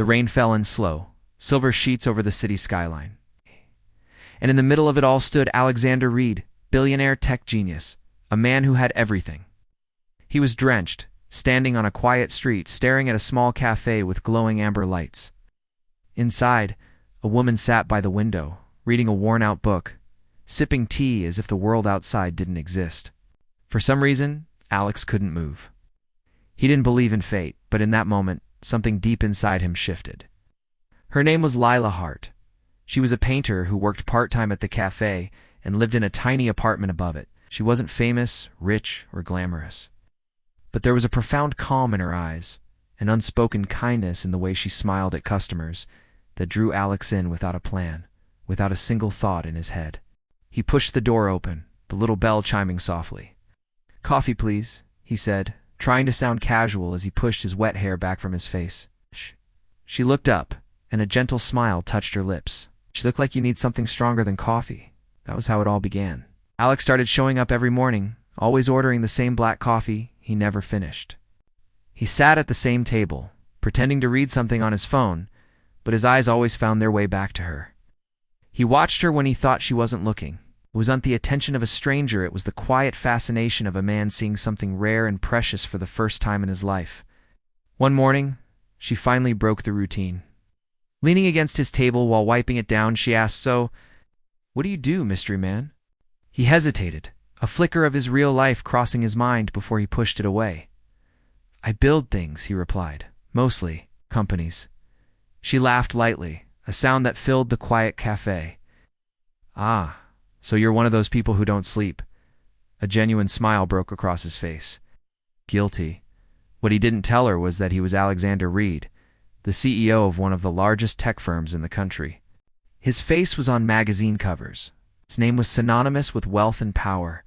The rain fell in slow, silver sheets over the city skyline. And in the middle of it all stood Alexander Reed, billionaire tech genius, a man who had everything. He was drenched, standing on a quiet street, staring at a small cafe with glowing amber lights. Inside, a woman sat by the window, reading a worn-out book, sipping tea as if the world outside didn't exist. For some reason, Alex couldn't move. He didn't believe in fate, but in that moment, something deep inside him shifted. Her name was Lila Hart. She was a painter who worked part-time at the cafe and lived in a tiny apartment above it. She wasn't famous, rich, or glamorous. But there was a profound calm in her eyes, an unspoken kindness in the way she smiled at customers that drew Alex in without a plan, without a single thought in his head. He pushed the door open, the little bell chiming softly. "Coffee, please," he said, trying to sound casual as he pushed his wet hair back from his face. She looked up, and a gentle smile touched her lips. "You look like you need something stronger than coffee." That was how it all began. Alex started showing up every morning, always ordering the same black coffee he never finished. He sat at the same table, pretending to read something on his phone, but his eyes always found their way back to her. He watched her when he thought she wasn't looking. It wasn't the attention of a stranger, it was the quiet fascination of a man seeing something rare and precious for the first time in his life. One morning, she finally broke the routine. Leaning against his table while wiping it down, she asked, "So, what do you do, mystery man?" He hesitated, a flicker of his real life crossing his mind before he pushed it away. "I build things," he replied. "Mostly companies." She laughed lightly, a sound that filled the quiet cafe. "Ah, so you're one of those people who don't sleep." A genuine smile broke across his face. Guilty. What he didn't tell her was that he was Alexander Reed, the CEO of one of the largest tech firms in the country. His face was on magazine covers. His name was synonymous with wealth and power,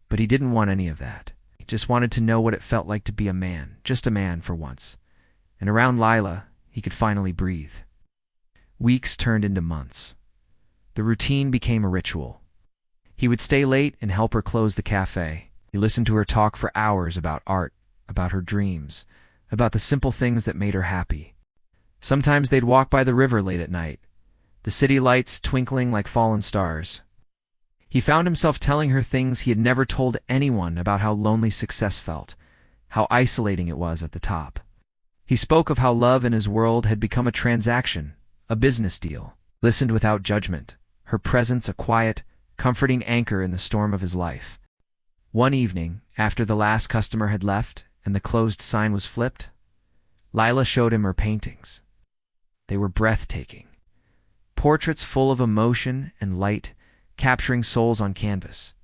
but he didn't want any of that. He just wanted to know what it felt like to be a man, just a man for once. And around Lila, he could finally breathe. Weeks turned into months. The routine became a ritual. He would stay late and help her close the cafe. He listened to her talk for hours about art, about her dreams, about the simple things that made her happy. Sometimes they'd walk by the river late at night, the city lights twinkling like fallen stars. He found himself telling her things he had never told anyone about how lonely success felt, how isolating it was at the top. He spoke of how love in his world had become a transaction, a business deal, listened without judgment, her presence a quiet, comforting anchor in the storm of his life. One evening, after the last customer had left and the closed sign was flipped, Lila showed him her paintings. They were breathtaking. Portraits full of emotion and light, capturing souls on canvas.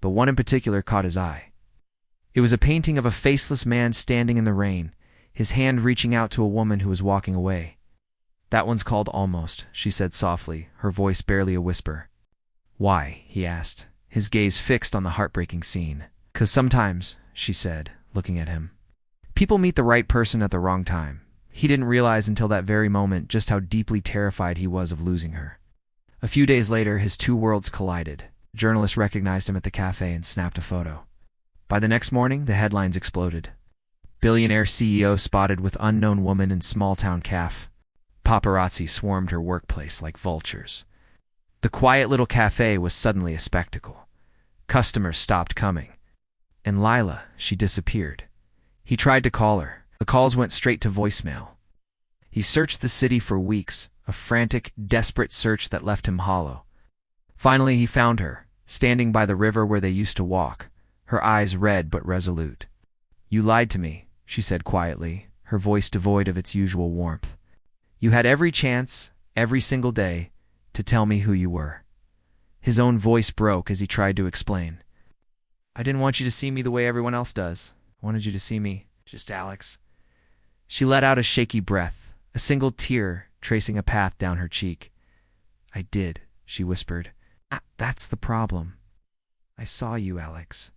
But one in particular caught his eye. It was a painting of a faceless man standing in the rain, his hand reaching out to a woman who was walking away. "That one's called Almost," she said softly, her voice barely a whisper. "Why?" he asked, his gaze fixed on the heartbreaking scene. "'Cause sometimes," she said, looking at him, "people meet the right person at the wrong time." He didn't realize until that very moment just how deeply terrified he was of losing her. A few days later, his two worlds collided. A journalist recognized him at the cafe and snapped a photo. By the next morning, the headlines exploded. Billionaire CEO spotted with unknown woman in small-town Café. Paparazzi swarmed her workplace like vultures. The quiet little cafe was suddenly a spectacle. Customers stopped coming. And Lila, she disappeared. He tried to call her. The calls went straight to voicemail. He searched the city for weeks, a frantic, desperate search that left him hollow. Finally, he found her, standing by the river where they used to walk, her eyes red but resolute. "You lied to me," she said quietly, her voice devoid of its usual warmth. "You had every chance, every single day, to tell me who you were." His own voice broke as he tried to explain. "I didn't want you to see me the way everyone else does. I wanted you to see me, just Alex." She let out a shaky breath, a single tear tracing a path down her cheek. "I did," she whispered. "That's the problem. I saw you, Alex.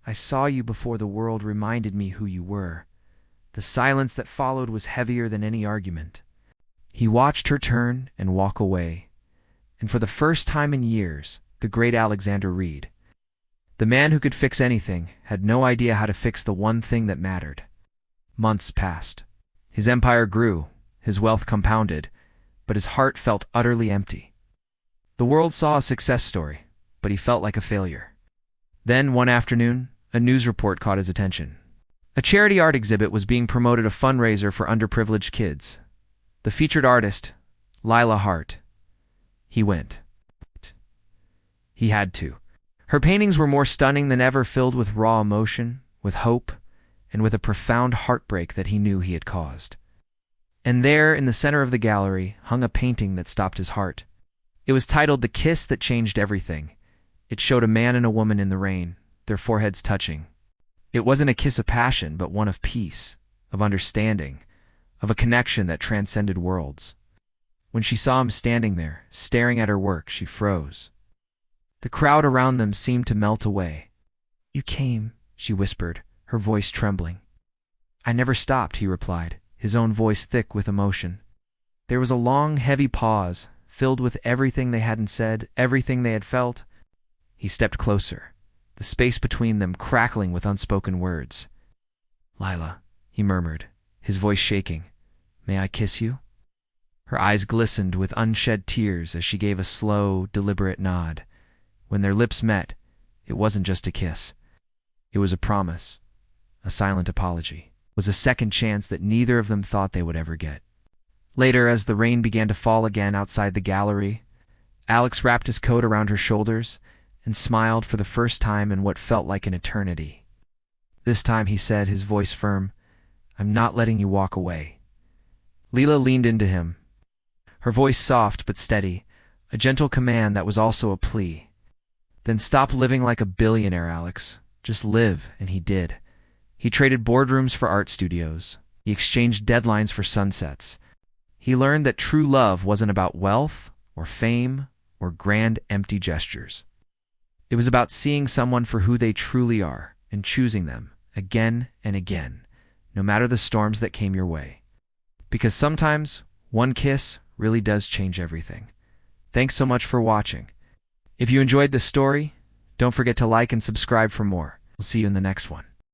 I saw you before the world reminded me who you were." The silence that followed was heavier than any argument. He watched her turn and walk away. And for the first time in years, the great Alexander Reed, the man who could fix anything, had no idea how to fix the one thing that mattered. Months passed. His empire grew, his wealth compounded, but his heart felt utterly empty. The world saw a success story, but he felt like a failure. Then, one afternoon, a news report caught his attention. A charity art exhibit was being promoted, a fundraiser for underprivileged kids. The featured artist, Lila Hart. He went. He had to. Her paintings were more stunning than ever, filled with raw emotion, with hope, and with a profound heartbreak that he knew he had caused. And there, in the center of the gallery, hung a painting that stopped his heart. It was titled "The Kiss That Changed Everything." It showed a man and a woman in the rain, their foreheads touching. It wasn't a kiss of passion, but one of peace, of understanding, of a connection that transcended worlds. When she saw him standing there, staring at her work, she froze. The crowd around them seemed to melt away. "You came," she whispered, her voice trembling. "I never stopped," he replied, his own voice thick with emotion. There was a long, heavy pause, filled with everything they hadn't said, everything they had felt. He stepped closer, the space between them crackling with unspoken words. "Lila," he murmured, his voice shaking, "may I kiss you?" Her eyes glistened with unshed tears as she gave a slow, deliberate nod. When their lips met, it wasn't just a kiss. It was a promise, a silent apology. It was a second chance that neither of them thought they would ever get. Later, as the rain began to fall again outside the gallery, Alex wrapped his coat around her shoulders and smiled for the first time in what felt like an eternity. This time, he said, his voice firm, "I'm not letting you walk away." Lila leaned into him, her voice soft but steady, a gentle command that was also a plea. "Then stop living like a billionaire, Alex. Just live," and he did. He traded boardrooms for art studios. He exchanged deadlines for sunsets. He learned that true love wasn't about wealth or fame or grand empty gestures. It was about seeing someone for who they truly are and choosing them again and again, no matter the storms that came your way. Because sometimes one kiss really does change everything. Thanks so much for watching. If you enjoyed this story, don't forget to like and subscribe for more. We'll see you in the next one.